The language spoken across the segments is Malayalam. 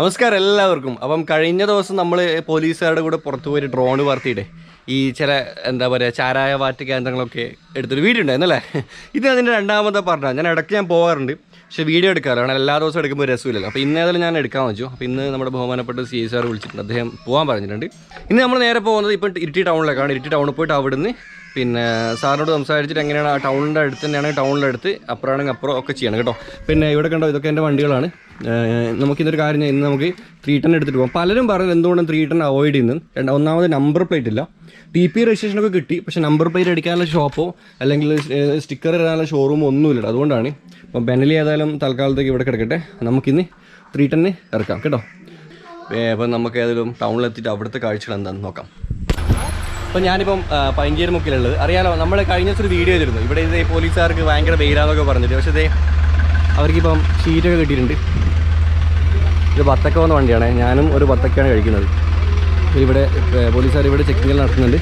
നമസ്കാരം എല്ലാവർക്കും. അപ്പം കഴിഞ്ഞ ദിവസം നമ്മൾ പോലീസുകാരുടെ കൂടെ പുറത്തു പോയി ഡ്രോൺ പറത്തിയിട്ടേ ഈ ചില എന്താ പറയുക ചാരായ വാറ്റ് കേന്ദ്രങ്ങളൊക്കെ എടുത്തൊരു വീഡിയോ ഉണ്ടായിരുന്നല്ലേ. ഇത് അതിൻ്റെ രണ്ടാമത്തെ പറഞ്ഞാൽ ഞാൻ ഇടയ്ക്ക് പോകാറുണ്ട്, പക്ഷേ വീഡിയോ എടുക്കാറ് കാരണം എല്ലാ ദിവസവും എടുക്കുമ്പോൾ രസമില്ലല്ലോ. അപ്പോൾ ഇന്നേതായാലും ഞാൻ എടുക്കാൻ വെച്ചു. അപ്പോൾ ഇന്ന് നമ്മുടെ ബഹുമാനപ്പെട്ട CSR വിളിച്ചിട്ടുണ്ട്, അദ്ദേഹം പോകാൻ പറഞ്ഞിട്ടുണ്ട്. ഇന്ന് നമ്മൾ നേരെ പോകുന്നത് ഇപ്പം ഇരിട്ടി ടൗണിലേക്കാണ്. ഇരിട്ടി ടൗണിൽ പോയിട്ട് അവിടുന്ന് പിന്നെ സാറിനോട് സംസാരിച്ചിട്ട് എങ്ങനെയാണ് ആ ടൗണിൻ്റെ അടുത്ത് തന്നെയാണ്, ടൗണിൻ്റെ അടുത്ത് അപ്പുറമാണെങ്കിൽ അപ്പുറം ഒക്കെ ചെയ്യണം കേട്ടോ. പിന്നെ ഇവിടെ കണ്ടോ, ഇതൊക്കെ എൻ്റെ വണ്ടികളാണ്. നമുക്കിതൊരു കാര്യം ഇന്ന് നമുക്ക് 310 എടുത്തിട്ട് പോകാം. പലരും പറയുന്നത് എന്തുകൊണ്ടും 310 അവോയ്ഡ് ചെയ്യുന്നത്, ഒന്നാമത് നമ്പർ പ്ലേറ്റ് ഇല്ല. TP രജിസ്ട്രേഷനൊക്കെ കിട്ടി, പക്ഷേ നമ്പർ പ്ലേറ്റ് അടിക്കാനുള്ള ഷോപ്പോ അല്ലെങ്കിൽ സ്റ്റിക്കർ ഇടാനുള്ള ഷോറൂമോ ഒന്നുമില്ല. അതുകൊണ്ടാണ് അപ്പം ബെനലി ഏതായാലും തൽക്കാലത്തേക്ക് ഇവിടെ കിടക്കട്ടെ. നമുക്കിന്ന് 310 ഇറക്കാം കേട്ടോ. അപ്പം നമുക്ക് ഏതായാലും ടൗണിലെത്തിയിട്ട് അവിടുത്തെ കാഴ്ചകൾ എന്താണെന്ന് നോക്കാം. അപ്പോൾ ഞാനിപ്പം പൈഞ്ചേരി മുക്കിലുള്ളത് അറിയാലോ. നമ്മൾ കഴിഞ്ഞ ദിവസം ഒരു വീഡിയോ ചെയ്തിരുന്നു. ഇവിടെ ഇതേ പോലീസുകാർക്ക് ഭയങ്കര വെയിലാന്നൊക്കെ പറഞ്ഞിട്ട്, പക്ഷേ ഇതേ അവർക്കിപ്പം ഷീറ്റൊക്കെ കിട്ടിയിട്ടുണ്ട്. ഇത് ബത്തക്ക വന്ന വണ്ടിയാണ്, ഞാനും ഒരു ബത്തക്കയാണ് കഴിക്കുന്നത്. ഇവിടെ പോലീസുകാർ ഇവിടെ ചെക്കിങ്ങിൽ നടത്തുന്നുണ്ട്.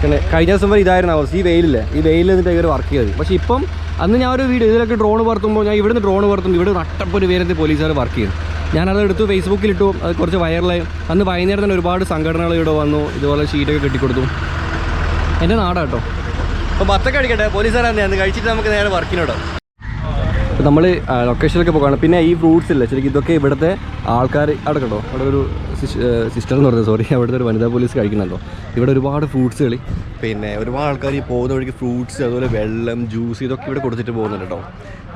പിന്നെ കഴിഞ്ഞ ദിവസം വരെ ഇതായിരുന്നു അവസ്ഥ, ഈ വെയിലില്ലേ, ഈ വെയിലിൽ നിന്നിട്ട് ഇവർ വർക്ക് ചെയ്തത്. പക്ഷേ ഇപ്പം അന്ന് ഞാൻ ഒരു വീഡിയോ ഇതിലൊക്കെ ഡ്രോൺ പറത്തുമ്പോൾ ഞാൻ ഇവിടുന്ന് ഡ്രോൺ പറത്തുമ്പോൾ ഇവിടെ നട്ടപ്പൊരു പേരത്തിൽ പോലീസുകാർ വർക്ക് ചെയ്തു. ഞാനത് എടുത്തു ഫേസ്ബുക്കിലിട്ടു, അത് കുറച്ച് വൈറലായി. അന്ന് വൈകുന്നേരം തന്നെ ഒരുപാട് സംഘടനകൾ ഇവിടെ വന്നു, ഇതുപോലെ ഷീറ്റൊക്കെ കെട്ടിക്കൊടുത്തു. എൻ്റെ നാടാട്ടോ. അപ്പോൾ ബത്തക്ക അടിക്കട്ടെ, പോലീസുകാരാണ് ഞാൻ കഴിച്ചിട്ട് നമുക്ക് നേരെ വർക്കിനോടാം. അപ്പോൾ നമ്മൾ ലൊക്കേഷനിലൊക്കെ പോകാണ്. പിന്നെ ഈ ഫ്രൂട്ട്സ് ഇല്ല ശരിക്കും, ഇതൊക്കെ ഇവിടുത്തെ ആൾക്കാർ അവിടെ കേട്ടോ. അവിടെ ഒരു സിസ്റ്റർ എന്ന് പറഞ്ഞത്, സോറി, അവിടുത്തെ ഒരു വനിതാ പോലീസ് കഴിക്കുന്നുണ്ടോ. ഇവിടെ ഒരുപാട് ഫ്രൂട്ട്സുകൾ, പിന്നെ ഒരുപാട് ആൾക്കാർ ഈ പോകുന്ന വഴിക്ക് ഫ്രൂട്ട്സ്, അതുപോലെ വെള്ളം, ജ്യൂസ് ഇതൊക്കെ ഇവിടെ കൊടുത്തിട്ട് പോകുന്നുണ്ട് കേട്ടോ.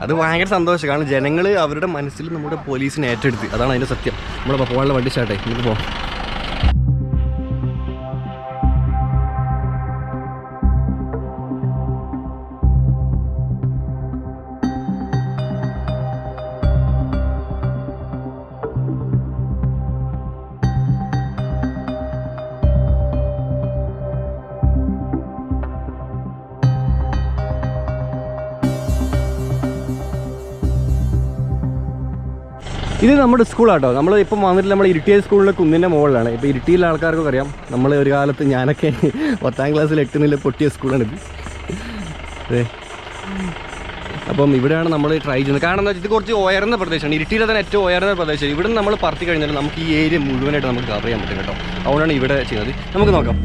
അത് ഭയങ്കര സന്തോഷം, കാരണം ജനങ്ങൾ അവരുടെ മനസ്സിൽ നമ്മുടെ പോലീസിനെ ഏറ്റെടുത്ത്, അതാണ് അതിൻ്റെ സത്യം. നമ്മൾ പോകാനുള്ള വണ്ടി സ്റ്റാർട്ടായി, നമുക്ക് പോകാം. ഇത് നമ്മുടെ സ്കൂളാട്ടോ. നമ്മൾ ഇപ്പം വന്നിട്ട് നമ്മൾ ഇരിട്ടി സ്കൂളിലെ കുന്നിൻ്റെ മുകളിലാണ്. ഇപ്പോൾ ഇരിട്ടിയിലെ ആൾക്കാർക്കൊക്കെ അറിയാം, നമ്മൾ ഒരു കാലത്ത് ഞാനൊക്കെ 10ാം ക്ലാസ്സിൽ 8 പൊട്ടിയ സ്കൂളാണിത്. അതെ, അപ്പം ഇവിടെയാണ് നമ്മൾ ട്രൈ ചെയ്യുന്നത്. കാരണം എന്താ വെച്ചാൽ ഇത് കുറച്ച് ഉയർന്ന പ്രദേശമാണ്, ഇരിട്ടിയിലെ തന്നെ ഏറ്റവും ഉയർന്ന പ്രദേശം. ഇവിടെ നമ്മൾ പറത്തി കഴിഞ്ഞാൽ നമുക്ക് ഈ ഏരിയ മുഴുവനായിട്ട് നമുക്ക് കവർ ചെയ്യാൻ പറ്റും കേട്ടോ. അതുകൊണ്ടാണ് ഇവിടെ ചെയ്യുന്നത്. നമുക്ക് നോക്കാം.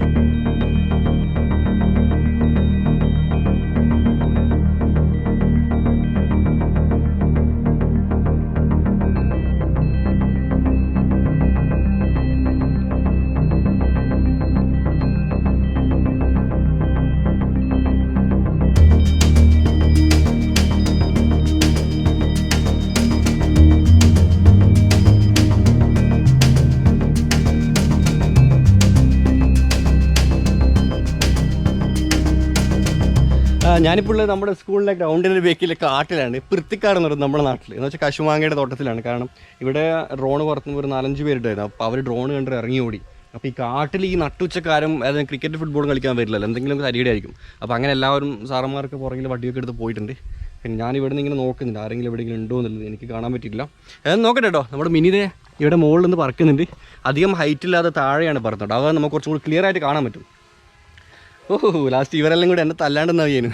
ഞാനിപ്പോൾ ഉള്ളത് നമ്മുടെ സ്കൂളിലെ ഗ്രൗണ്ടിൻ്റെ ബേക്കിലെ കാട്ടിലാണ്. പൃത്തിക്കാട് എന്ന് പറയുന്നത് നമ്മുടെ നാട്ടിൽ, എന്ന് വെച്ചാൽ കശുമാങ്ങയുടെ തോട്ടത്തിലാണ്. കാരണം ഇവിടെ ഡ്രോൺ പറത്തുമ്പോൾ ഒരു 4-5 പേരുണ്ടായിരുന്നു. അപ്പോൾ അവർ ഡ്രോൺ കണ്ട് ഇറങ്ങി ഓടി. അപ്പോൾ ഈ കാട്ടിൽ ഈ നട്ടുച്ചക്കാരും അതായത് ക്രിക്കറ്റ് ഫുട്ബോളും കളിക്കാൻ വരില്ലല്ലോ, എന്തെങ്കിലും തരിയുടെ ആയിരിക്കും. അപ്പോൾ അങ്ങനെ എല്ലാവരും സാറന്മാർക്ക് പുറകിൽ വടിയൊക്കെ എടുത്ത് പോയിട്ടുണ്ട്. പിന്നെ ഞാൻ ഇവിടെ നിന്ന് ഇങ്ങനെ നോക്കുന്നുണ്ട് ആരെങ്കിലും എവിടെയെങ്കിലും ഉണ്ടോ എന്നുള്ളത്, എനിക്ക് കാണാൻ പറ്റിയില്ല. നോക്കട്ടെ കേട്ടോ. നമ്മുടെ മിനിതേ ഇവിടെ മുകളിൽ നിന്ന് പറക്കുന്നുണ്ട്. അധികം ഹൈറ്റ് ഇല്ലാതെ താഴെയാണ് പറത്തുന്നത്, അത് നമുക്ക് കുറച്ചും കൂടി ക്ലിയർ ആയിട്ട് കാണാൻ പറ്റും. ഓഹോ, ലാസ്റ്റ് ഇവരെല്ലാം കൂടി എന്നെ തല്ലാണ്ടെന്നാ ചെയ്യുന്നു.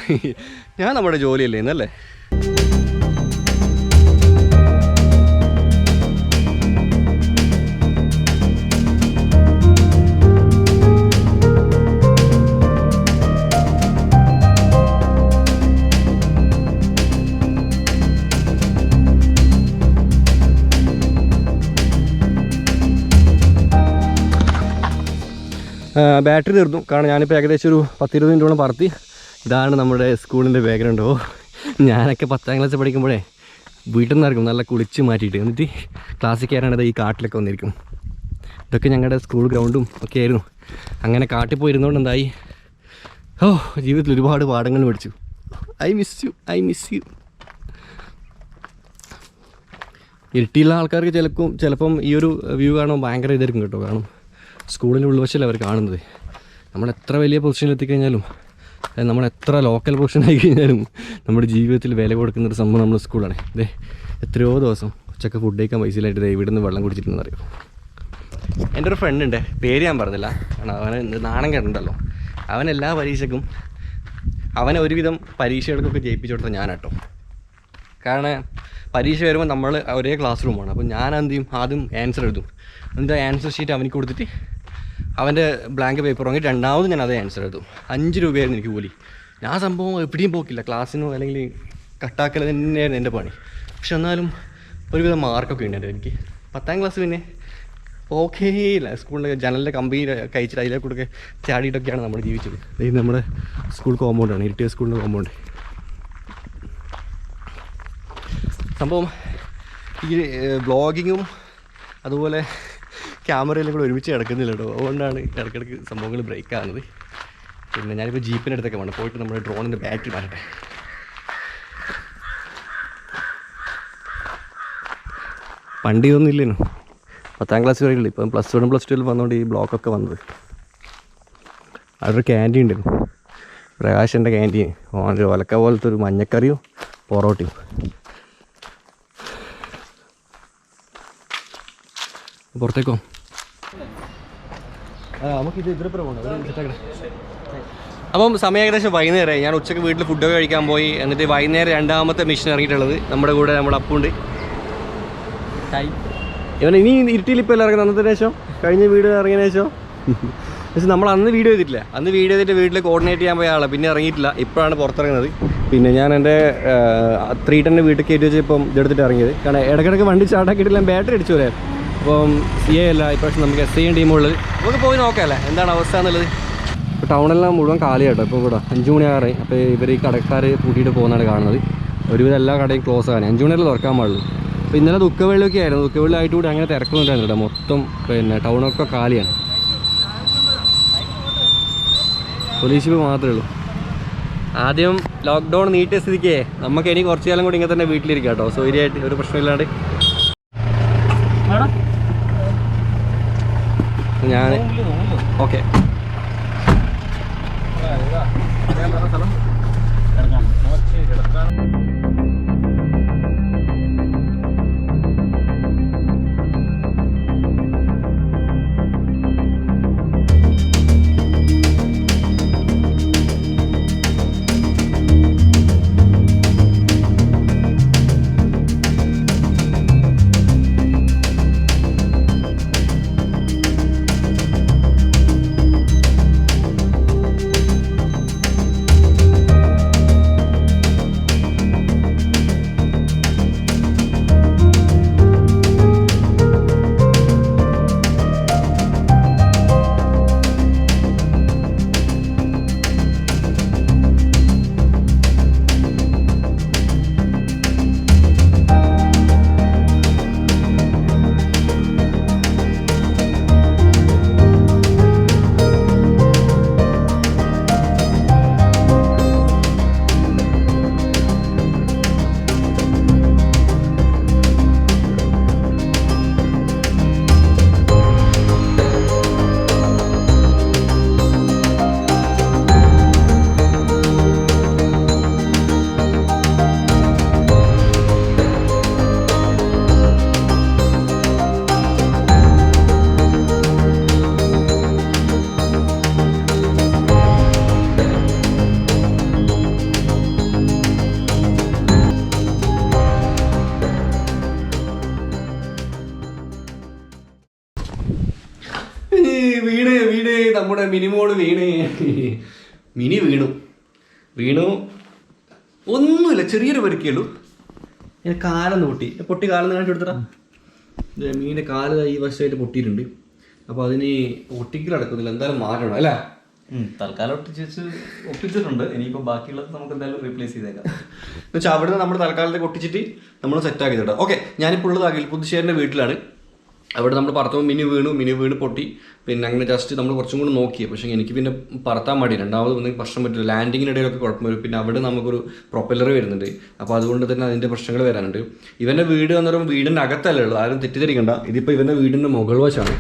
ഞാൻ നമ്മുടെ ജോലിയല്ലേ എന്നല്ലേ. ബാറ്ററി തീർന്നു, കാരണം ഞാനിപ്പോൾ ഏകദേശം ഒരു 10-20 മിനിറ്റോളം പറത്തി. ഇതാണ് നമ്മുടെ സ്കൂളിൻ്റെ ബാക്ക്ഗ്രൗണ്ട്. ഞാനൊക്കെ 10ാം ക്ലാസ്സിൽ പഠിക്കുമ്പോഴേ വീട്ടിൽ നിന്നിറക്കും നല്ല കുളിച്ച് മാറ്റിയിട്ട്, എന്നിട്ട് ക്ലാസ്സിൽ കയറാനത് ഈ കാട്ടിലൊക്കെ വന്നിരിക്കും. ഇതൊക്കെ ഞങ്ങളുടെ സ്കൂൾ ഗ്രൗണ്ടും ഒക്കെ ആയിരുന്നു. അങ്ങനെ കാട്ടിൽ പോയിരുന്നതുകൊണ്ട് എന്തായി, ജീവിതത്തിൽ ഒരുപാട് പാഠങ്ങൾ പഠിച്ചു. I miss you. ഇരിട്ടിയുള്ള ആൾക്കാർക്ക് ചിലപ്പം ഈ ഒരു വ്യൂ കാണുമ്പോൾ ഭയങ്കര ഇതായിരിക്കും കേട്ടോ. കാരണം സ്കൂളിൻ്റെ ഉൾവശമല്ലേ അവർ കാണുന്നത്. നമ്മൾ എത്ര വലിയ പൊസിഷനിൽ എത്തിക്കഴിഞ്ഞാലും, നമ്മൾ എത്ര ലോക്കൽ പൊസിഷൻ ആയി കഴിഞ്ഞാലും നമ്മുടെ ജീവിതത്തിൽ വില കൊടുക്കുന്നൊരു സംഭവം നമ്മൾ സ്കൂളാണ്. ഇതേ എത്രയോ ദിവസം ഉച്ചക്ക് ഫുഡ് കഴിക്കാൻ പൈസയിലായിട്ട് ഇവിടെ നിന്ന് വെള്ളം കുടിച്ചിട്ടുണ്ടെന്ന് അറിയാം. എൻ്റെ ഒരു ഫ്രണ്ട് ഉണ്ട്, പേര് ഞാൻ പറഞ്ഞില്ല കാരണം അവന് നാണം കേട്ടുണ്ടല്ലോ. അവൻ എല്ലാ പരീക്ഷയ്ക്കും അവനെ ഒരുവിധം പരീക്ഷകൾക്കൊക്കെ ജയിപ്പിച്ചു കൊടുത്ത ഞാനാട്ടോ. കാരണം പരീക്ഷ വരുമ്പോൾ നമ്മൾ ഒരേ ക്ലാസ് റൂമാണ്. അപ്പോൾ ഞാൻ എന്ത് ചെയ്യും, ആദ്യം ആൻസർ എഴുതും. എന്നിട്ട് ആൻസർ ഷീറ്റ് അവനിക്ക് കൊടുത്തിട്ട് അവൻ്റെ ബ്ലാങ്ക് പേപ്പർ വാങ്ങി രണ്ടാമത് ഞാൻ അതേ ആൻസർ എഴുതും. 5 രൂപയായിരുന്നു എനിക്ക് കൂലി. ഞാൻ സംഭവം എവിടെയും പോക്കില്ല, ക്ലാസ്സിനോ അല്ലെങ്കിൽ കട്ടാക്കൽ തന്നെയായിരുന്നു എൻ്റെ പണി. പക്ഷെ എന്നാലും ഒരുവിധം മാർക്കൊക്കെ ഉണ്ട് എനിക്ക്. 10ാം ക്ലാസ് പിന്നെ ഓക്കേ ഇല്ല. സ്കൂളിൻ്റെ ജനലിൻ്റെ കമ്പി കഴിച്ചിട്ട് അതിലെ കൂടെ ചാടിയിട്ടൊക്കെയാണ് നമ്മൾ ജീവിച്ചത്. ഇത് നമ്മുടെ സ്കൂൾ കോമ്പൗണ്ടാണ്, ഇരിട്ടിയ സ്കൂളിൻ്റെ കോമ്പൗണ്ട്. സംഭവം ഈ വ്ളോഗിങ്ങും അതുപോലെ ക്യാമറയിലും കൂടെ ഒരുമിച്ച് കിടക്കുന്നില്ല കേട്ടോ. അതുകൊണ്ടാണ് ഇടയ്ക്കിടയ്ക്ക് സംഭവങ്ങൾ ബ്രേക്ക് ആകുന്നത്. പിന്നെ ഞാനിപ്പോൾ ജീപ്പിൻ്റെ അടുത്തൊക്കെ വേണം പോയിട്ട് നമ്മുടെ ഡ്രോണിൻ്റെ ബാറ്ററി മാറ്റട്ടെ. പണ്ട് ഇതൊന്നും ഇല്ലേനു, 10ാം ക്ലാസ് വരെയുള്ളൂ. ഇപ്പം +1 +2 വന്നുകൊണ്ട് ഈ ബ്ലോക്കൊക്കെ വന്നത്. അവിടെ ഒരു ക്യാൻറ്റീൻ ഉണ്ടായിരുന്നു, പ്രകാശൻ്റെ ക്യാൻറ്റീൻ. ഒരു ഒലക്ക പോലത്തെ ഒരു മഞ്ഞക്കറിയും പൊറോട്ടയും. പുറത്തേക്കോ നമുക്കിത് ഇതിലപ്പുറം പോകണം. അപ്പം സമയം ഏകദേശം വൈകുന്നേരമായി. ഞാൻ ഉച്ചയ്ക്ക് വീട്ടിൽ ഫുഡൊക്കെ കഴിക്കാൻ പോയി. എന്നിട്ട് വൈകുന്നേരം 2ാമത്തെ മിഷൻ ഇറങ്ങിയിട്ടുള്ളത് നമ്മുടെ കൂടെ നമ്മുടെ അപ്പുണ്ട്. ഇവൻ ഇനി ഇരുട്ടിയിൽ ഇപ്പോൾ എല്ലാം ഇറങ്ങുന്നത് അന്നത്തെ ശേഷം, കഴിഞ്ഞ വീഡിയോ ഇറങ്ങിയതിന് ശേഷം. പക്ഷേ നമ്മൾ അന്ന് വീഡിയോ ചെയ്തിട്ടില്ല. അന്ന് വീഡിയോ ചെയ്തിട്ട് വീട്ടിൽ കോർഡിനേറ്റ് ചെയ്യാൻ പോയ ആളാണ്, പിന്നെ ഇറങ്ങിയിട്ടില്ല. ഇപ്പോഴാണ് പുറത്തിറങ്ങുന്നത്. പിന്നെ ഞാൻ എൻ്റെ 310 വീട്ടിൽ കയറ്റി വെച്ച് ഇപ്പം ഇതെടുത്തിട്ട് ഇറങ്ങിയത്. കാരണം ഇടയ്ക്കിടയ്ക്ക് വണ്ടി സ്റ്റാർട്ടാക്കിയിട്ടില്ല, ബാറ്ററി അടിച്ചു വരാം. അപ്പം CA അല്ല ഇപ്രാവശ്യം നമുക്ക് SIM ടീമുള്ളത്. നമുക്ക് പോയി നോക്കാമല്ലേ എന്താണ് അവസ്ഥ എന്നുള്ളത്. ഇപ്പോൾ ടൗണെല്ലാം മുഴുവൻ കാലിയാട്ടോ. ഇപ്പോൾ ഇവിടെ 5 മണിയാറായി. അപ്പോൾ ഇവർ ഈ കടക്കാർ കൂട്ടിയിട്ട് പോകുന്നതാണ് കാണുന്നത്. ഒരുവിധം എല്ലാ കടയും ക്ലോസ് ആണ്. 5 മണിയല്ലേ തുറക്കാൻ പാടുള്ളൂ. അപ്പോൾ ഇന്നലെ ദുഃഖവെള്ളിയൊക്കെ ആയിരുന്നു. ദുഃഖവെള്ളിയായിട്ട് കൂടി അങ്ങനെ തിരക്കൊന്നുമില്ലായിരുന്നു കേട്ടോ. മൊത്തം പിന്നെ ടൗണൊക്കെ കാലിയാണ്. പോലീസ് ജീപ്പ് മാത്രമേ ഉള്ളൂ. ആദ്യം ലോക്ക്ഡൗൺ നീട്ടിയ സ്ഥിതിക്ക് നമുക്ക് ഇനി കുറച്ച് കാലം കൂടി ഇങ്ങനെ തന്നെ വീട്ടിലിരിക്കാം കേട്ടോ, സൗകര്യമായിട്ട്, ഒരു പ്രശ്നമില്ലാണ്ട്. ഞാൻ ഓക്കെ വീട് നമ്മുടെ മിനിമോള് വീണു ഒന്നുമില്ല, ചെറിയൊരു പരിക്കുള്ളൂ. ഞാൻ കാലൊന്ന് പൊട്ടി കാലൊന്ന് കാണിച്ചു കൊടുത്തടാ. മീനിൻ്റെ കാല് ഈ വശമായിട്ട് പൊട്ടിയിട്ടുണ്ട്. അപ്പോൾ അതിന് ഒട്ടിക്കൽ നടക്കുന്നില്ല, എന്തായാലും മാറ്റണം അല്ലേ? തൽക്കാലം ഒപ്പിച്ചിട്ടുണ്ട്. ഇനിയിപ്പോൾ ബാക്കിയുള്ളത് നമുക്ക് എന്തായാലും റീപ്ലേസ് ചെയ്തേക്കാം. എന്ന് വെച്ചാൽ അവിടുന്ന് നമ്മൾ തൽക്കാലത്തേക്ക് ഒട്ടിച്ചിട്ട് നമ്മൾ സെറ്റാക്കി തട്ടോ. ഓക്കെ, ഞാനിപ്പോൾ ഉള്ളത് അഖിൽ പുതുശ്ശേരിൻ്റെ വീട്ടിലാണ്. അവിടെ നമ്മൾ പറത്തുമ്പോൾ മിനി വീണ് പൊട്ടി. പിന്നെ അങ്ങനെ ജസ്റ്റ് നമ്മൾ കുറച്ചും കൂടി നോക്കി. പക്ഷേ എനിക്ക് പിന്നെ പറത്താൻ മടി, രണ്ടാമത് ഒന്നും പ്രശ്നം പറ്റില്ല. ലാൻഡിങ്ങിനിടയിലൊക്കെ കുഴപ്പം വരും. പിന്നെ അവിടെ നമുക്കൊരു പ്രൊപ്പല്ലർ വരുന്നുണ്ട്. അപ്പോൾ അതുകൊണ്ട് തന്നെ അതിൻ്റെ പ്രശ്നങ്ങൾ വരാനുണ്ട്. ഇവൻ്റെ വീട് എന്ന് പറയുമ്പോൾ വീടിൻ്റെ അകത്തല്ലേ ഉള്ളത്, ആരും തെറ്റിദ്ധരിക്കണ്ട. ഇതിപ്പോൾ ഇവൻ്റെ വീടിൻ്റെ മുകൾ വശമാണ്.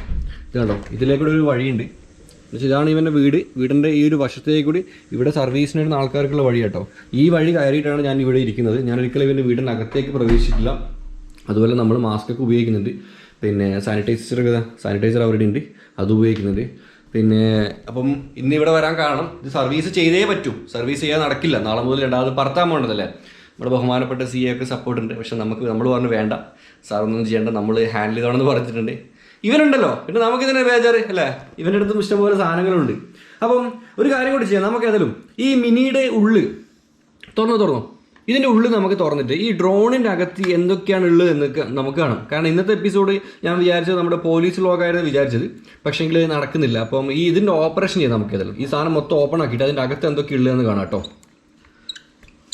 ഇത് കണ്ടോ, ഇതിലേക്കൂടെ ഒരു വഴിയുണ്ട്. എന്നുവെച്ചാൽ ഇതാണ് ഇവൻ്റെ വീടിൻ്റെ ഈ ഒരു വശത്തേക്ക് കൂടി ഇവിടെ സർവീസിനിടുന്ന ആൾക്കാർക്കുള്ള വഴി കേട്ടോ. ഈ വഴി കയറിയിട്ടാണ് ഞാൻ ഇവിടെ ഇരിക്കുന്നത്. ഞാൻ ഒരിക്കലും ഇവൻ്റെ വീടിൻ്റെ അകത്തേക്ക് പ്രവേശിച്ചിട്ടില്ല. അതുപോലെ നമ്മൾ മാസ്കൊക്കെ ഉപയോഗിക്കുന്നുണ്ട്. പിന്നെ സാനിറ്റൈസർ അവരുടെ ഉണ്ട്, അത് ഉപയോഗിക്കുന്നുണ്ട്. പിന്നെ അപ്പം ഇന്ന് ഇവിടെ വരാൻ കാരണം ഇത് സർവീസ് ചെയ്തേ പറ്റൂ. സർവീസ് ചെയ്യാൻ നടക്കില്ല. നാളെ മുതൽ രണ്ടാമത് പറത്താൻ പോകേണ്ടതല്ലേ. നമ്മുടെ ബഹുമാനപ്പെട്ട സി എ ഒക്കെ സപ്പോർട്ട് ഉണ്ട്. പക്ഷെ നമ്മൾ പറഞ്ഞു വേണ്ട സാർ ഒന്നും ചെയ്യേണ്ട, നമ്മൾ ഹാൻഡിൽ ചെയ്തോണെന്ന് പറഞ്ഞിട്ടുണ്ട്. ഇവനുണ്ടല്ലോ പിന്നെ നമുക്കിതിനെ ബേജാറ് അല്ലേ, ഇവൻ്റെ അടുത്തും ഇഷ്ടംപോലെ സാധനങ്ങളുണ്ട്. അപ്പം ഒരു കാര്യം കൂടി ചെയ്യാം, നമുക്ക് ഏതായാലും ഈ മിനിയുടെ ഉള്ളിൽ തുറന്നോ ഇതിൻ്റെ ഉള്ളിൽ നമുക്ക് തുറന്നിട്ട് ഈ ഡ്രോണിൻ്റെ അകത്ത് എന്തൊക്കെയാണ് ഉള്ളത് എന്നൊക്കെ നമുക്ക് കാണാം. കാരണം ഇന്നത്തെ എപ്പിസോഡ് ഞാൻ വിചാരിച്ചത് നമ്മുടെ പോലീസ് വ്ളോഗായിരുന്നു വിചാരിച്ചത്, പക്ഷേങ്കിൽ നടക്കുന്നില്ല. അപ്പം ഈ ഇതിൻ്റെ ഓപ്പറേഷൻ ചെയ്യാം നമുക്ക് ഏതായാലും. ഈ സാധനം മൊത്തം ഓപ്പൺ ആക്കിയിട്ട് അതിൻ്റെ അകത്ത് എന്തൊക്കെ ഉള്ളതെന്ന് കാണാം കേട്ടോ.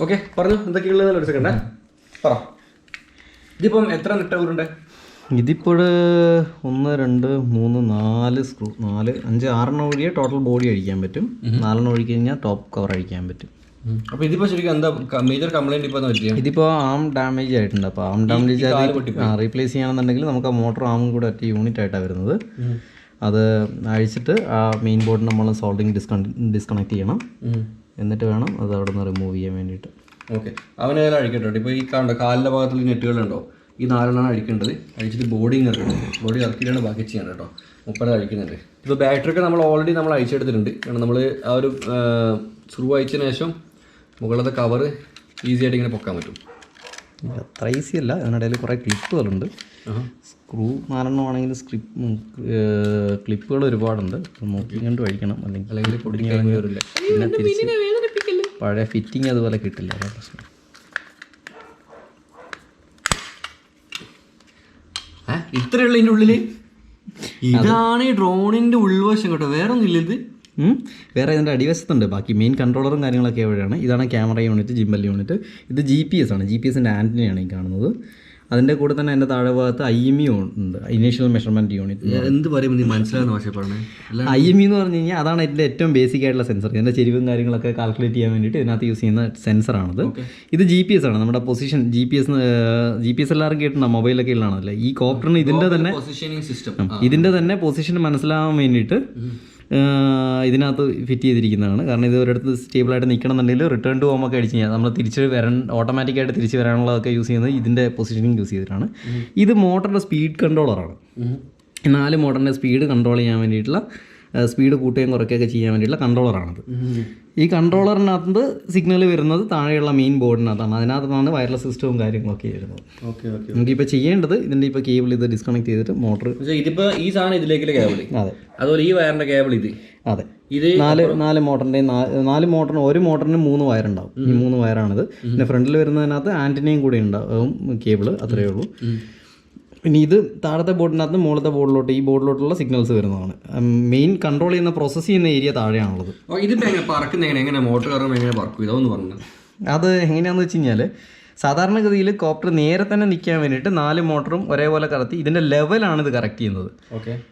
ഓക്കെ, പറഞ്ഞു എന്തൊക്കെ ഉള്ളതെന്ന് ഒരു സെക്കൻഡേ പറ. ഇതിപ്പം എത്ര നെട്ടവരുണ്ട്? ഇതിപ്പോൾ 1 2 3 4 സ്ക്രൂ 4 5 6 ഒഴികെ ടോട്ടൽ ബോഡി അഴിക്കാൻ പറ്റും. 4 ഒഴിച്ച് കഴിഞ്ഞാൽ ടോപ്പ് കവർ അഴിക്കാൻ പറ്റും. അപ്പോൾ ഇതിപ്പോൾ ശരിക്കും എന്താ മേജർ കംപ്ലൈൻറ്റ് ഇപ്പോൾ പറ്റിയത്? ഇതിപ്പോൾ ആം ഡാമേജ് ആയിട്ടുണ്ട്. അപ്പോൾ ആം ഡാമേജ് റീപ്ലേസ് ചെയ്യണമെന്നുണ്ടെങ്കിൽ നമുക്ക് ആ മോട്ടർ ആമും കൂടെ ഒറ്റ യൂണിറ്റ് ആയിട്ടാണ് വരുന്നത്. അത് അഴിച്ചിട്ട് ആ മെയിൻ ബോർഡ് നമ്മൾ സോൾഡിങ് ഡിസ്കണക്ട് ചെയ്യണം. എന്നിട്ട് വേണം അത് അവിടെ നിന്ന് റിമൂവ് ചെയ്യാൻ വേണ്ടിയിട്ട്. ഓക്കെ, അവനേതായാലും അഴിക്കട്ടോ. ഇപ്പോൾ ഈ കാലിൻ്റെ ഭാഗത്തുള്ള നെറ്റുകളുണ്ടോ, ഈ 4 അഴിക്കേണ്ടത്. അഴിച്ചിട്ട് ബോഡി ഇറക്കണം. ബോഡി ഇറക്കിയിട്ടാണ് ബാക്കി ചെയ്യണം കേട്ടോ. 30 അഴിക്കുന്നുണ്ട്. ഇപ്പോൾ ബാറ്ററി ഒക്കെ നമ്മൾ ഓൾറെഡി അഴിച്ചെടുത്തിട്ടുണ്ട്. കാരണം നമ്മൾ ആ ഒരു സ്ക്രൂ അയച്ചതിന് ശേഷം മുകളിലത്തെ കവർ ഈസി ആയിട്ട് ഇങ്ങനെ പൊക്കാൻ പറ്റും. അത്ര ഈസി അല്ല, അതിനിടയിൽ കുറേ ക്ലിപ്പുകളുണ്ട്. സ്ക്രൂ 4 ആണെങ്കിൽ ക്ലിപ്പുകൾ ഒരുപാടുണ്ട്. നോക്കി കണ്ട് കഴിക്കണം, അല്ലെങ്കിൽ പൊടിഞ്ഞ് വരില്ല. പിന്നെ തിരിച്ച് പഴയ ഫിറ്റിങ് അതുപോലെ കിട്ടില്ല, അതാ പ്രശ്നം. ഇത്രയുള്ള ഇതിൻ്റെ ഉള്ളിൽ ഇതാണ് ഈ ഡ്രോണിൻ്റെ ഉൾവശം കേട്ടോ, വേറെ ഒന്നുമില്ല ഇത്. വേറെ ഇതിൻ്റെ അടിവശത്തുണ്ട് ബാക്കി മെയിൻ കൺട്രോളറും കാര്യങ്ങളൊക്കെ എവിടെയാണ്. ഇതാണ് ക്യാമറ യൂണിറ്റ്, ജിംബൽ യൂണിറ്റ്. ഇത് GPS ആണ്, GPS-ൻ്റെ ആൻറ്റിനയാണ് ഈ കാണുന്നത്. അതിൻ്റെ കൂടെ തന്നെ എൻ്റെ താഴെ ഭാഗത്ത് IMU ഉണ്ട്, ഇനീഷ്യൽ മെഷർമെൻറ്റ് യൂണിറ്റ്. എന്ത് പറയുമ്പോൾ നീ മനസ്സിലാകുന്ന ഭാഷ പറഞ്ഞേ. IMU എന്ന് പറഞ്ഞു കഴിഞ്ഞാൽ അതാണ് ഇതിൻ്റെ ഏറ്റവും ബേസിക് ആയിട്ടുള്ള സെൻസർ. ഇതിൻ്റെ ചെരിവും കാര്യങ്ങളൊക്കെ കാൽക്കുലേറ്റ് ചെയ്യാൻ വേണ്ടിയിട്ട് ഇതിനകത്ത് യൂസ് ചെയ്യുന്ന സെൻസറാണിത്. ഇത് GPS ആണ്, നമ്മുടെ പൊസിഷൻ. GPS എല്ലാവരും കേട്ടിട്ടുണ്ടോ, മൊബൈലൊക്കെ ഉള്ളതാണല്ലേ. ഈ കോപ്റ്ററിന് ഇതിൻ്റെ തന്നെ പൊസിഷനിങ് സിസ്റ്റം, ഇതിൻ്റെ തന്നെ പൊസിഷൻ മനസ്സിലാവാൻ വേണ്ടിയിട്ട് ഇതിനകത്ത് ഫിറ്റ് ചെയ്തിരിക്കുന്നതാണ്. കാരണം ഇത് ഒരിടത്ത് സ്റ്റേബിളായിട്ട് നിൽക്കണമെന്നുണ്ടെങ്കിൽ റിട്ടേൺ ടു ഹോം ഒക്കെ അടിച്ച് കഴിഞ്ഞാൽ നമ്മൾ തിരിച്ച് ഓട്ടോമാറ്റിക്കായിട്ട് തിരിച്ച് വരാനുള്ളതൊക്കെ യൂസ് ചെയ്യുന്നത് ഇതിൻ്റെ പൊസിഷനിങ് യൂസ് ചെയ്തിട്ടാണ്. ഇത് മോട്ടറിൻ്റെ സ്പീഡ് കൺട്രോളറാണ്. 4 മോട്ടറിൻ്റെ സ്പീഡ് കൺട്രോൾ ചെയ്യാൻ വേണ്ടിയിട്ടുള്ള, സ്പീഡ് കൂട്ടുകയും കുറയ്ക്കുകയൊക്കെ ചെയ്യാൻ വേണ്ടിയിട്ടുള്ള കൺട്രോളറാണത്. ഈ കൺട്രോളറിനകത്ത് സിഗ്നൽ വരുന്നത് താഴെയുള്ള മെയിൻ ബോർഡിനകത്താണ്. അതിനകത്താണ് വയർലെസ് സിസ്റ്റവും കാര്യങ്ങളൊക്കെ വരുന്നത്. നമുക്കിപ്പോൾ ചെയ്യേണ്ടത് ഇതിൻ്റെ ഇപ്പോൾ കേബിൾ ഇത് ഡിസ്കണക്ട് ചെയ്തിട്ട് മോട്ടർ, ഇതിപ്പോൾ ഈ സാധനം ഇതിലേക്കുള്ള കേബിൾ, അതെ, അതുപോലെ ഈ വയറിൻ്റെ കേബിൾ ഇത്, അതെ, ഇത് 4 മോട്ടറിൻ്റെയും 4 മോട്ടറിന് ഒരു മോട്ടറിന് 3 വയറുണ്ടാവും. ഈ 3 വയറാണിത്. പിന്നെ ഫ്രണ്ടിൽ വരുന്നതിനകത്ത് ആൻറ്റിനയും കൂടി ഉണ്ടാവും കേബിള്, അത്രയേ ഉള്ളൂ. ഇനി ഇത് താഴത്തെ ബോർഡിനകത്ത് മുകളിലത്തെ ബോർഡിലോട്ട്, ഈ ബോർഡിലോട്ടുള്ള സിഗ്നൽസ് വരുന്നതാണ്. മെയിൻ കൺട്രോൾ ചെയ്യുന്ന പ്രോസസ്സ് ചെയ്യുന്ന ഏരിയ താഴെയാണുള്ളത്. ഇതിപ്പോൾ എങ്ങനെ പറക്കുന്ന, എങ്ങനെ മോട്ടർ കറങ്ങുമ്പോൾ എങ്ങനെ പറക്കും, ഇതൊന്ന് പറഞ്ഞു. അത് എങ്ങനെയാണെന്ന് വെച്ച് കഴിഞ്ഞാൽ സാധാരണഗതിയിൽ കോപ്റ്റർ നേരെ തന്നെ നിൽക്കാൻ വേണ്ടിയിട്ട് 4 മോട്ടറും ഒരേപോലെ കറത്തി ഇതിൻ്റെ ലെവലാണ് ഇത് കറക്റ്റ് ചെയ്യുന്നത്.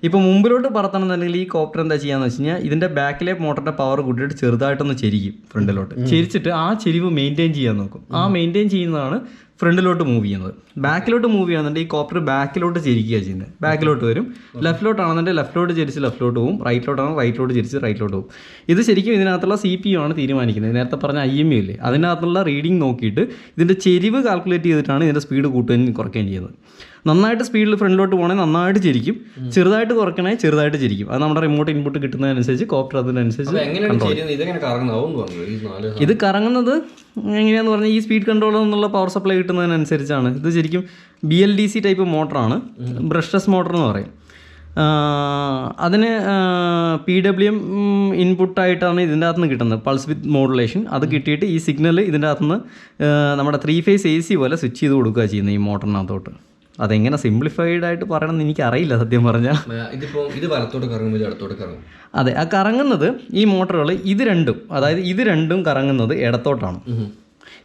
ഇപ്പോൾ മുമ്പിലോട്ട് പറത്തണമെന്നുണ്ടെങ്കിൽ ഈ കോപ്റ്റർ എന്താ ചെയ്യാന്ന് വെച്ച് കഴിഞ്ഞാൽ ഇതിൻ്റെ ബാക്കിലെ മോട്ടറിൻ്റെ പവർ കൂട്ടിയിട്ട് ചെറുതായിട്ടൊന്ന് ചെരിക്കും ഫ്രണ്ടിലോട്ട്. ചെരിച്ചിട്ട് ആ ചെരിവ് മെയിൻറ്റെയിൻ ചെയ്യാൻ നോക്കും. ആ മെയിൻറ്റെയിൻ ചെയ്യുന്നതാണ് ഫ്രണ്ടിലോട്ട് മൂവ് ചെയ്യുന്നത്. ബാക്കിലോട്ട് മൂവ് ചെയ്യുന്നുണ്ടെങ്കിൽ ഈ കോപ്റ്റർ ബാക്കിലോട്ട് ചെരിക്കുക ചെയ്യുന്നത്. ബാക്കിലോട്ട് വരും. ലെഫ്റ്റിലോട്ടാണെന്നുണ്ടെങ്കിൽ ലെഫ്റ്റിലോട്ട് ചെരിച്ച് ലെഫ്റ്റിലോട്ട് പോകും. റൈറ്റിലോട്ടാണെങ്കിൽ റൈറ്റിലോട്ട് ചെരിച്ച് റൈറ്റിലോട്ട് പോകും. ഇത് ശരിക്കും ഇതിനകത്തുള്ള CPU ആണ് തീരുമാനിക്കുന്നത്. നേരത്തെ പറഞ്ഞ IMU ഇല്ലേ, അതിനകത്തുള്ള റീഡിങ് നോക്കിയിട്ട് ഇതിൻ്റെ ചെരിവ് കാൽക്കുലേറ്റ് ചെയ്തിട്ടാണ് ഇതിൻ്റെ സ്പീഡ് കൂട്ടുകയും കുറയ്ക്കുകയും ചെയ്യുന്നത്. നന്നായിട്ട് സ്പീഡിൽ ഫ്രണ്ടിലോട്ട് പോകണമെങ്കിൽ നന്നായിട്ട് ചെരിക്കും, ചെറുതായിട്ട് കുറയ്ക്കണമെങ്കിൽ ചെറുതായിട്ട് ചെരിക്കും. അത് നമ്മുടെ റിമോട്ട് ഇൻപുട്ട് കിട്ടുന്നതനുസരിച്ച് കോപ്റ്റർ അതിനനുസരിച്ച് ഇത് കറങ്ങുന്നത് എങ്ങനെയാന്ന് പറഞ്ഞാൽ ഈ സ്പീഡ് കൺട്രോളർ എന്നുള്ള പവർ സപ്ലൈ കിട്ടുന്നതിനനുസരിച്ചാണ്. ഇത് ശരിക്കും BLDC ടൈപ്പ് മോട്ടറാണ്, ബ്രഷ്ലെസ് മോട്ടർ എന്ന് പറയും. അതിന് PWM ഇൻപുട്ടായിട്ടാണ് ഇതിൻ്റെ അകത്തുനിന്ന് കിട്ടുന്നത്, പൾസ് വിത്ത് മോഡുലേഷൻ. അത് കിട്ടിയിട്ട് ഈ സിഗ്നൽ ഇതിൻ്റെ അകത്തുനിന്ന് നമ്മുടെ 3 ഫേസ് AC പോലെ സ്വിച്ച് ചെയ്ത് കൊടുക്കുക ചെയ്യുന്നത് ഈ മോട്ടറിനകത്തോട്ട്. അതെങ്ങനെ സിംപ്ലിഫൈഡ് ആയിട്ട് പറയണമെന്ന് എനിക്കറിയില്ല സത്യം പറഞ്ഞാൽ. ഇതിപ്പോൾ ഇത് വലത്തോട്ട് കറങ്ങുമ്പോൾ ഇടത്തോട്ട് കറങ്ങും. അതെ, ആ കറങ്ങുന്നത് ഈ മോട്ടറുകൾ ഇത് രണ്ടും, അതായത് ഇത് രണ്ടും കറങ്ങുന്നത് ഇടത്തോട്ടാണ്,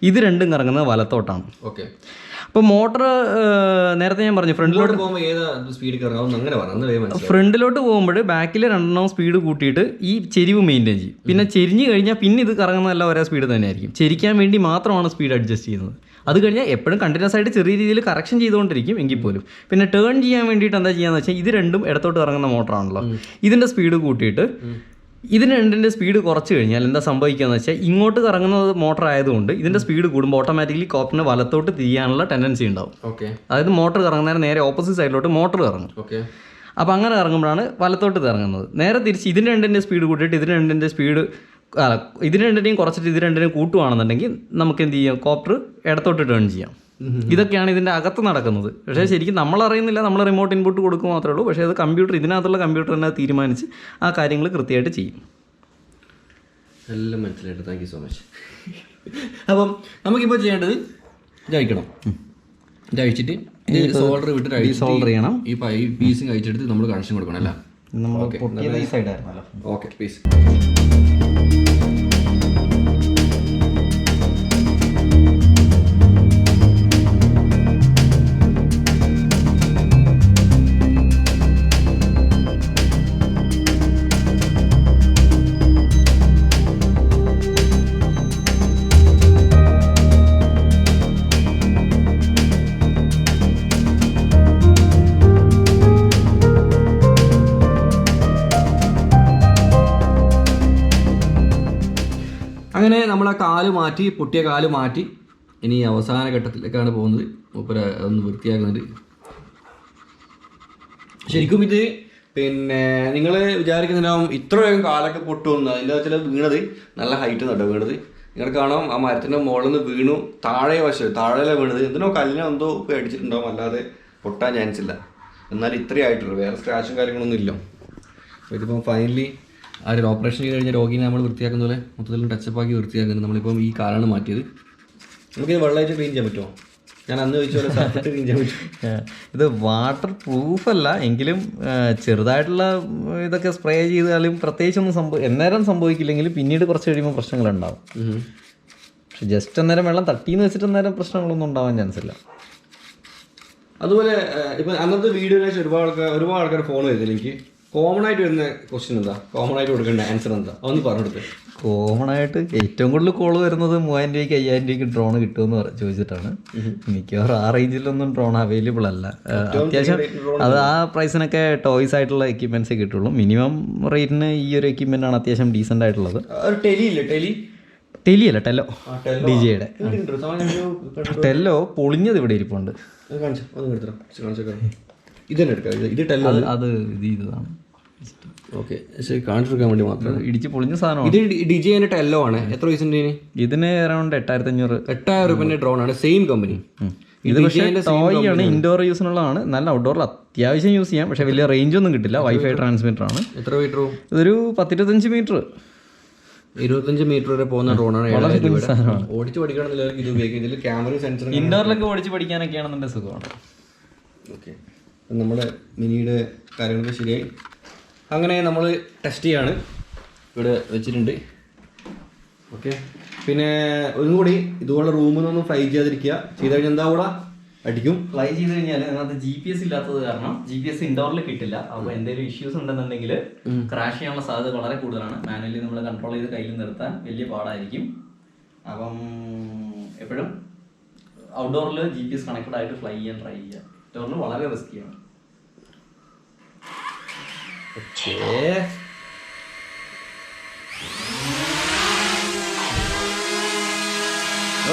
ഇത് രണ്ടും കറങ്ങുന്നത് വലത്തോട്ടാണ്. ഓക്കെ. അപ്പോൾ മോട്ടർ നേരത്തെ ഞാൻ പറഞ്ഞു ഫ്രണ്ടിലോട്ട് പോകുമ്പോൾ ഏത് സ്പീഡ് കറങ്ങാവും അങ്ങനെ പറഞ്ഞു. ഫ്രണ്ടിലോട്ട് പോകുമ്പോൾ ബാക്കിൽ 2 സ്പീഡ് കൂട്ടിയിട്ട് ഈ ചെരിവ് മെയിൻറ്റെയിൻ ചെയ്യും. പിന്നെ ചെരിഞ്ഞ് കഴിഞ്ഞാൽ പിന്നെ ഇത് കറങ്ങുന്നതെല്ലാം ഒരേ സ്പീഡ് തന്നെയായിരിക്കും. ചെരിക്കാൻ വേണ്ടി മാത്രമാണ് സ്പീഡ് അഡ്ജസ്റ്റ് ചെയ്യുന്നത്. അത് കഴിഞ്ഞാൽ എപ്പോഴും കണ്ടിന്യൂസ് ആയിട്ട് ചെറിയ രീതിയിൽ കറക്ഷൻ ചെയ്തുകൊണ്ടിരിക്കും എങ്കിൽ പോലും. പിന്നെ ടേൺ ചെയ്യാൻ വേണ്ടിയിട്ട് എന്താ ചെയ്യാന്ന് വെച്ചാൽ ഇത് രണ്ടും ഇടത്തോട്ട് ഇറങ്ങുന്ന മോട്ടറാണല്ലോ, ഇതിൻ്റെ സ്പീഡ് കൂട്ടിയിട്ട് ഇതിന് രണ്ടിൻ്റെ സ്പീഡ് കുറച്ച് കഴിഞ്ഞാൽ എന്താ സംഭവിക്കുകയെന്ന് വെച്ചാൽ ഇങ്ങോട്ട് കറങ്ങുന്നത് മോട്ടർ ആയതുകൊണ്ട് ഇതിൻ്റെ സ്പീഡ് കൂടുമ്പോൾ ഓട്ടോമാറ്റിക്കലി കോപ്റ്ററിന് വലത്തോട്ട് തിരിയാനുള്ള ടെൻഡൻസി ഉണ്ടാവും. അതായത് മോട്ടർ കറങ്ങുന്നതിന് നേരെ ഓപ്പോസിറ്റ് സൈഡിലോട്ട് മോട്ടർ കറങ്ങും. അപ്പോൾ അങ്ങനെ ഇറങ്ങുമ്പോഴാണ് വലത്തോട്ട് ഇറങ്ങുന്നത്. നേരെ തിരിച്ച് ഇതിന് രണ്ടിൻ്റെ സ്പീഡ് കൂട്ടിയിട്ട് ഇതിന് രണ്ടിൻ്റെ സ്പീഡ് ഇതിന് രണ്ടിനെയും കുറച്ചിട്ട് ഇത് രണ്ടിനെയും കൂട്ടുവാണെന്നുണ്ടെങ്കിൽ നമുക്ക് എന്ത് ചെയ്യാം, കോപ്റ്റർ ഇടത്തോട്ട് ടേൺ ചെയ്യാം. ഇതൊക്കെയാണ് ഇതിൻ്റെ അകത്ത് നടക്കുന്നത്. പക്ഷേ ശരിക്കും നമ്മൾ അറിയുന്നില്ല, നമ്മൾ റിമോട്ട് ഇൻപുട്ട് കൊടുക്കുക മാത്രമേ ഉള്ളൂ. പക്ഷേ അത് കമ്പ്യൂട്ടർ, ഇതിനകത്തുള്ള കമ്പ്യൂട്ടർ തന്നെ തീരുമാനിച്ച് ആ കാര്യങ്ങൾ കൃത്യമായിട്ട് ചെയ്യും. എല്ലാം മനസ്സിലായിട്ട് താങ്ക് യു സോ മച്ച്. അപ്പം നമുക്കിപ്പോൾ ചെയ്യേണ്ടത് ഇതഴിക്കണം. ഇതഴിച്ചിട്ട് സോൾഡർ വിട്ടിട്ട് സോൾഡർ ചെയ്യണം. ഈ പീസും കഴിച്ചെടുത്ത് നമ്മൾ കണക്ഷൻ കൊടുക്കണം അല്ലേ? നമ്മൾ പൊട്ടിയത് ഈ സൈഡായിരുന്നല്ലോ. Okay piece. അങ്ങനെ നമ്മൾ ആ കാല് മാറ്റി, പൊട്ടിയ കാല് മാറ്റി, ഇനി അവസാന ഘട്ടത്തിലേക്കാണ് പോകുന്നത്. മൂപ്പര അതൊന്ന് വൃത്തിയാക്കുന്നുണ്ട്. ശരിക്കും ഇത് പിന്നെ നിങ്ങൾ വിചാരിക്കുന്നുണ്ടാവും ഇത്രയും കാലൊക്കെ പൊട്ടുമെന്ന്. അതിൻ്റെ ചില വീണത് നല്ല ഹൈറ്റ് നട്ടോ വീണത്. നിങ്ങൾ കാണാം ആ മരത്തിൻ്റെ മുകളിൽ നിന്ന് വീണു, താഴെ വീണത്. എന്തിനോ കല്ലിനെ എന്തോ അടിച്ചിട്ടുണ്ടാവും, അല്ലാതെ പൊട്ടാൻ ചാൻസ് ഇല്ല. എന്നാൽ ഇത്രയേ ആയിട്ടുള്ളൂ, വേറെ സ്ക്രാച്ചും കാര്യങ്ങളൊന്നും ഇല്ല. അപ്പോൾ ഇതിപ്പം ഫൈനലി ആ ഒരു ഓപ്പറേഷൻ ചെയ്ത് കഴിഞ്ഞാൽ രോഗീനെ നമ്മൾ വൃത്തിയാക്കുന്ന പോലെ മൊത്തത്തിൽ ടച്ചപ്പാക്കി വൃത്തിയാക്കുന്നത്. നമ്മളിപ്പം ഈ കാലാണ് മാറ്റിയത്. നമുക്കിത് വെള്ളമായിട്ട് ക്ലീൻ ചെയ്യാൻ പറ്റുമോ? ഞാൻ അന്ന് ചോദിച്ച പോലെ സർഫിട്ട് ക്ലീൻ ചെയ്യാൻ പറ്റും. ഇത് വാട്ടർ പ്രൂഫല്ല എങ്കിലും ചെറുതായിട്ടുള്ള ഇതൊക്കെ സ്പ്രേ ചെയ്താലും പ്രത്യേകിച്ചൊന്നും എന്നേരം സംഭവിക്കില്ലെങ്കിലും പിന്നീട് കുറച്ച് കഴിയുമ്പോൾ പ്രശ്നങ്ങളുണ്ടാവും. പക്ഷെ ജസ്റ്റ് അന്നേരം വെള്ളം തട്ടിന്ന് വെച്ചിട്ട് അന്നേരം പ്രശ്നങ്ങളൊന്നും ഉണ്ടാവാൻ ചാൻസ് ഇല്ല. അതുപോലെ ഇപ്പം അന്നത്തെ വീഡിയോയിൽ ഒരുപാട് ആൾക്കാർ ഫോൺ വരുന്നില്ല. എനിക്ക് കോമൺ ആയിട്ട് വരുന്ന ക്വസ്റ്റ്യൻ എന്താ, കോമൺ ആയിട്ട് കൊടുക്കേണ്ട ആൻസർ എന്താ, അതൊന്ന് പറഞ്ഞെടുത്ത്. കോമൺ ആയിട്ട് ഏറ്റവും കൂടുതൽ കോള് വരുന്നത് 3000 രൂപയ്ക്ക് 5000 രൂപയ്ക്ക് ഡ്രോൺ കിട്ടുമെന്ന് ചോദിച്ചിട്ടാണ്. മിക്കവാറും ആ റേഞ്ചിലൊന്നും ഡ്രോൺ അവൈലബിൾ അല്ല. അത്യാവശ്യം അത് ആ പ്രൈസിനൊക്കെ ടോയ്സ് ആയിട്ടുള്ള എക്യുപ്മെന്റ്സേ കിട്ടുള്ളൂ. മിനിമം റേറ്റിന് ഈ ഒരു എക്യുപ്മെന്റ് ആണ് അത്യാവശ്യം ഡീസൻ്റ് ആയിട്ടുള്ളത്. ടെലിയല്ല, ടെല്ലോ, DJയുടെ ടെല്ലോ പൊളിഞ്ഞത് ഇവിടെ ഇരിപ്പുണ്ട്. അത് ഇതാണ്. ഓക്കെ, ശരി, കാണിച്ചെടുക്കാൻ വേണ്ടി മാത്രം ഇടിച്ച് പൊളിഞ്ഞ സാധനമാണ്. ഇത് DJന്റെ ടെല്ലോ ആണ്. എത്ര പൈസ? ഇതിന് അറൗണ്ട് 8500 രൂപ ഡ്രോൺ ആണ്, സെയിം കമ്പനി. ഇത് പക്ഷേ ടോയ് ആണ്, ഇൻഡോർ യൂസിനുള്ളതാണ്. നല്ല ഔട്ട്ഡോറിൽ അത്യാവശ്യം യൂസ് ചെയ്യാം. പക്ഷേ വലിയ റേഞ്ച് ഒന്നും കിട്ടില്ല. വൈഫൈ ട്രാൻസ്മിറ്റർ ആണ്. എത്ര മീറ്റർ? ഇതൊരു 10-25 മീറ്റർ, 25 മീറ്റർ വരെ പോകുന്ന ഡ്രോണാണ്. ഓടിച്ച് പഠിക്കണമെന്നില്ല ഇത് ഉപയോഗിക്കും. ഇതിൽ ക്യാമറ, സെൻസർ, ഇൻഡോറിലൊക്കെ ഓടിച്ച് പഠിക്കാനൊക്കെയാണെന്നുണ്ടെങ്കിൽ സുഖമാണ്. ഓക്കെ, നമ്മുടെ മിനിയുടെ കാര്യങ്ങളൊക്കെ ശരിയായി. അങ്ങനെ നമ്മൾ ടെസ്റ്റ് ചെയ്യാണ്, ഇവിടെ വെച്ചിട്ടുണ്ട്. ഓക്കെ, പിന്നെ ഒന്നും കൂടി ഇതുപോലെ റൂമിൽ നിന്നൊന്നും ഫ്ലൈ ചെയ്യാതിരിക്കുക. ചെയ്ത് കഴിഞ്ഞാൽ എന്താ കൂടെ അടിക്കും. ഫ്ലൈ ചെയ്ത് കഴിഞ്ഞാൽ അതിനകത്ത് GPS ഇല്ലാത്തത് കാരണം GPS ഇൻഡോറിൽ കിട്ടില്ല. അപ്പോൾ എന്തെങ്കിലും ഇഷ്യൂസ് ഉണ്ടെന്നുണ്ടെങ്കിൽ ക്രാഷ് ചെയ്യാനുള്ള സാധ്യത വളരെ കൂടുതലാണ്. മാനുവലി നമ്മൾ കൺട്രോൾ ചെയ്ത് കയ്യിൽ നിർത്താൻ വലിയ പാടായിരിക്കും. അപ്പം എപ്പോഴും ഔട്ട്ഡോറിൽ GPS കണക്റ്റഡ് ആയിട്ട് ഫ്ലൈ ചെയ്യാൻ ട്രൈ ചെയ്യുക. ഇൻഡോറിൽ വളരെ റിസ്ക്കിയാണ്. ഓക്കേ,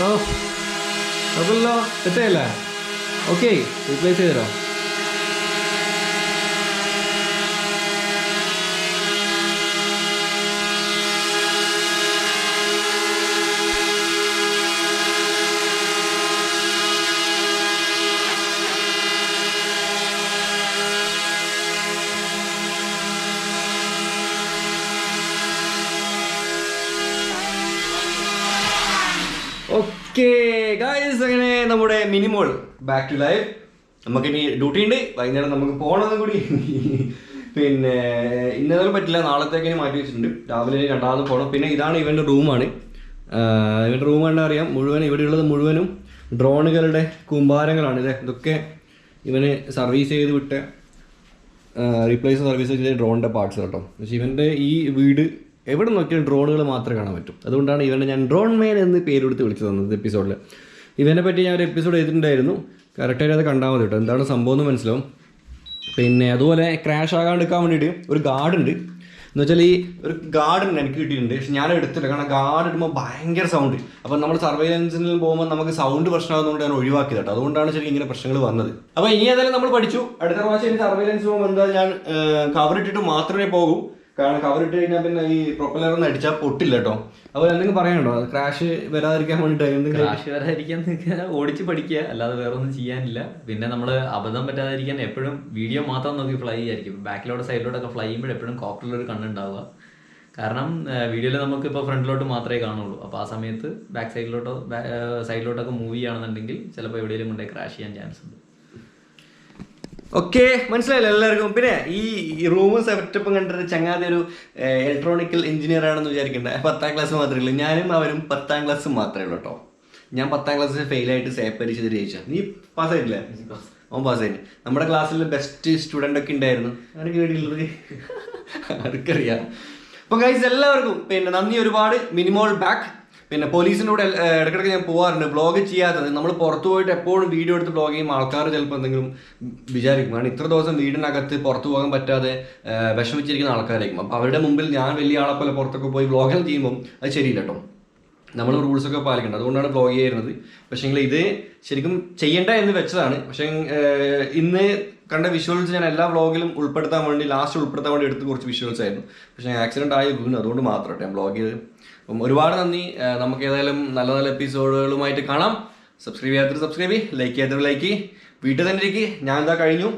ഓ അതല്ലോ തെറ്റല്ല. ഓക്കെ, റീപ്ലേസ് ചെയ്തോ. ഓക്കെ ഗായ്സ്, അങ്ങനെ നമ്മുടെ മിനിമോൾ ബാക്ക് ടു ലൈഫ്. നമുക്കിനി ഡ്യൂട്ടി ഉണ്ട്, വൈകുന്നേരം നമുക്ക് പോകണമെന്നും കൂടി. പിന്നെ ഇന്നലെ പറ്റില്ല, നാളത്തേക്കിനി മാറ്റി വെച്ചിട്ടുണ്ട്. രാവിലെ രണ്ടാമത് പോകണം. പിന്നെ ഇതാണ് ഇവൻ്റെ റൂമാണ്. ഇവൻ്റെ റൂം കണ്ടാൽ അറിയാം, ഇവിടെയുള്ളത് മുഴുവനും ഡ്രോണുകളുടെ കൂമ്പാരങ്ങളാണ്. ഇതൊക്കെ ഇവന് സർവീസ് ചെയ്ത് വിട്ട് റീപ്ലേസ് സർവീസ് ചെയ്ത ഡ്രോണിൻ്റെ പാർട്സ് കേട്ടോ. പക്ഷേ ഇവൻ്റെ ഈ വീട് എവിടെ നോക്കിയാലും ഡ്രോണുകൾ മാത്രമേ കാണാൻ പറ്റും. അതുകൊണ്ടാണ് ഇവനെ ഞാൻ ഡ്രോൺ മേൻ എന്ന് പേരെടുത്ത് വിളിച്ചു തന്നത് എപ്പിസോഡിൽ. ഇവനെ പറ്റി ഞാൻ ഒരു എപ്പിസോഡ് ചെയ്തിട്ടുണ്ടായിരുന്നു. കറക്റ്റായിട്ട് അത് കണ്ടാൽ മതി കേട്ടോ, എന്താണ് സംഭവം എന്ന് മനസ്സിലാവും. പിന്നെ അതുപോലെ ക്രാഷ് ആകാണ്ടിരിക്കാൻ വേണ്ടിയിട്ട് ഒരു ഗാർഡുണ്ട്. എന്ന് വെച്ചാൽ ഈ ഒരു ഗാർഡൻ എനിക്ക് കിട്ടിയിട്ടുണ്ട്. പക്ഷെ ഞാൻ എടുത്തില്ല, കാരണം ഗാർഡ് ഇടുമ്പോൾ ഭയങ്കര സൗണ്ട്. അപ്പം നമ്മൾ സർവൈലൻസിൽ പോകുമ്പോൾ നമുക്ക് സൗണ്ട് പ്രശ്നമാകുന്നതുകൊണ്ട് ഞാൻ ഒഴിവാക്കിയത് കേട്ടോ. അതുകൊണ്ടാണ് ശരിക്കും ഇങ്ങനെ പ്രശ്നങ്ങൾ വന്നത്. അപ്പോൾ ഇനി ഏതായാലും നമ്മൾ പഠിച്ചു. അടുത്ത പ്രാവശ്യം ഇനി സർവൈലൻസ് പോകുമ്പോൾ എന്താ ഞാൻ കവർ ഇട്ടിട്ട് മാത്രമേ പോകൂ. കാരണം കവർ ഇട്ട് കഴിഞ്ഞാൽ പിന്നെ ഈ പ്രൊപ്പലർ ഒന്നും അടിച്ചാൽ പൊട്ടില്ല കേട്ടോ. അപ്പോൾ എന്തെങ്കിലും പറയാനുണ്ടോ? ക്രാഷ് വരാതിരിക്കാൻ വേണ്ടിയിട്ട് എന്തെങ്കിലും? ക്രാഷ് വരാതിരിക്കാൻ ഓടിച്ച് പഠിക്കുക, അല്ലാതെ വേറെ ഒന്നും ചെയ്യാനില്ല. പിന്നെ നമ്മൾ അബദ്ധം പറ്റാതിരിക്കാൻ എപ്പോഴും വീഡിയോ മാത്രം നോക്കി ഫ്ലൈ ചെയ്യായിരിക്കും. ബാക്കിലോട്ട് സൈഡിലോട്ടൊക്കെ ഫ്ലൈ ചെയ്യുമ്പോൾ എപ്പോഴും കോപ്റ്ററിലൊരു കണ്ണുണ്ടാവുക. കാരണം വീഡിയോയിൽ നമുക്ക് ഇപ്പോൾ ഫ്രണ്ടിലോട്ട് മാത്രമേ കാണുള്ളൂ. അപ്പോൾ ആ സമയത്ത് ബാക്ക് സൈഡിലോട്ടൊക്കെ മൂവ് ചെയ്യുകയാണെന്നുണ്ടെങ്കിൽ ചിലപ്പോൾ എവിടെയെങ്കിലും കൊണ്ടുപോയി ക്രാഷ് ചെയ്യാൻ ചാൻസ് ഉണ്ട്. ഓക്കെ, മനസ്സിലായല്ലോ എല്ലാവർക്കും. പിന്നെ ഈ റൂമും സെറ്റപ്പും കണ്ടിട്ട് ചങ്ങാതി ഒരു ഇലക്ട്രോണിക്കൽ എഞ്ചിനീയർ ആണെന്ന് വിചാരിക്കണ്ട. 10ാം ക്ലാസ് മാത്രമേ ഉള്ളൂ. ഞാനും അവരും 10ാം ക്ലാസ് മാത്രമേ ഉള്ളൂ കേട്ടോ. ഞാൻ 10ാം ക്ലാസ്സിൽ ഫെയിലായിട്ട് സേപ്പ് പരീക്ഷ ജയിച്ചാ. നീ പാസ്സായിട്ടില്ലേ? അവൻ പാസ്സായിട്ട്. നമ്മുടെ ക്ലാസ്സിൽ ബെസ്റ്റ് സ്റ്റുഡൻ്റ് ഒക്കെ ഉണ്ടായിരുന്നു. ആർക്ക് വേണ്ടിയുള്ളത് ആർക്കറിയാം. അപ്പോൾ ഗൈസ് എല്ലാവർക്കും പിന്നെ നന്ദി ഒരുപാട്. മിനിമോൾ ബാക്ക്. പിന്നെ പോലീസിൻ്റെ കൂടെ ഇടയ്ക്കിടയ്ക്ക് ഞാൻ പോകാറുണ്ട്. വ്ളോഗ് ചെയ്യാത്തത്, നമ്മൾ പുറത്തു പോയിട്ട് എപ്പോഴും വീഡിയോ എടുത്ത് വ്ളോഗ് ചെയ്യുമ്പോൾ ആൾക്കാർ ചിലപ്പോൾ എന്തെങ്കിലും വിചാരിക്കും. കാരണം ഇത്ര ദിവസം വീടിനകത്ത് പുറത്തു പോകാൻ പറ്റാതെ വിഷമിച്ചിരിക്കുന്ന ആൾക്കാരായിരിക്കും. അപ്പോൾ അവരുടെ മുമ്പിൽ ഞാൻ വലിയ ആളെ പോലെ പുറത്തൊക്കെ പോയി വ്ളോഗെല്ലാം ചെയ്യുമ്പോൾ അത് ശരിയില്ല കേട്ടോ. നമ്മൾ റൂൾസൊക്കെ പാലിക്കേണ്ടത്, അതുകൊണ്ടാണ് വ്ളോഗ് ചെയ്യുന്നത്. പക്ഷേ ഇത് ശരിക്കും ചെയ്യേണ്ട എന്ന് വെച്ചതാണ്. പക്ഷേ ഇന്ന് കണ്ട വിഷ്വൽസ് ഞാൻ എല്ലാ വ്ളോഗിലും ഉൾപ്പെടുത്താൻ വേണ്ടി എടുത്ത് കുറച്ച് വിഷ്വൽസ് ആയിരുന്നു. പക്ഷേ ആക്സിഡൻ്റ് ആയി വീണു, അതുകൊണ്ട് മാത്രം ഞാൻ വ്ളോഗ് ചെയ്ത്. അപ്പം ഒരുപാട് നന്ദി. നമുക്ക് ഏതായാലും നല്ല നല്ല എപ്പിസോഡുകളുമായിട്ട് കാണാം. സബ്സ്ക്രൈബ് ചെയ്യാത്തവർ സബ്സ്ക്രൈബ് ചെയ്യ്, ലൈക്ക് ചെയ്യാത്തവർ ലൈക്ക് ചെയ്യ്. വീട്ടിൽ തന്നെ ഇരിക്കും. ഞാൻ എന്താ കഴിഞ്ഞു.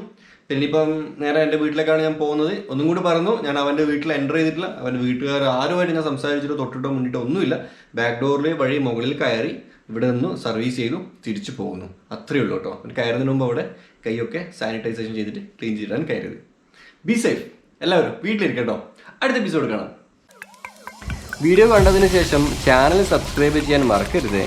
പിന്നെ ഇപ്പം നേരെ എൻ്റെ വീട്ടിലേക്കാണ് ഞാൻ പോകുന്നത്. ഒന്നും കൂടി പറഞ്ഞു, ഞാൻ അവൻ്റെ വീട്ടിൽ എൻ്റർ ചെയ്തിട്ടില്ല. അവൻ്റെ വീട്ടുകാർ ആരുമായിട്ട് ഞാൻ സംസാരിച്ചിട്ടോ തൊട്ടിട്ടോ മുന്നിട്ടോ ഒന്നുമില്ല. ബാക്ക് ഡോറിൽ വഴി മുകളിൽ കയറി ഇവിടെ നിന്ന് സർവീസ് ചെയ്തു തിരിച്ചു പോകുന്നു. അത്രയേ ഉള്ളൂ കേട്ടോ. കയറുന്നതിന് മുമ്പ് അവിടെ കൈയൊക്കെ സാനിറ്റൈസേഷൻ ചെയ്തിട്ട് ക്ലീൻ ചെയ്തിട്ടാണ് കയറിയത്. ബി സേഫ് എല്ലാവരും, വീട്ടിലിരിക്കട്ടോ. അടുത്ത എപ്പിസോഡ് കാണാം. വീഡിയോ കണ്ടതിന് ശേഷം ചാനൽ സബ്സ്ക്രൈബ് ചെയ്യാൻ മറക്കരുത്.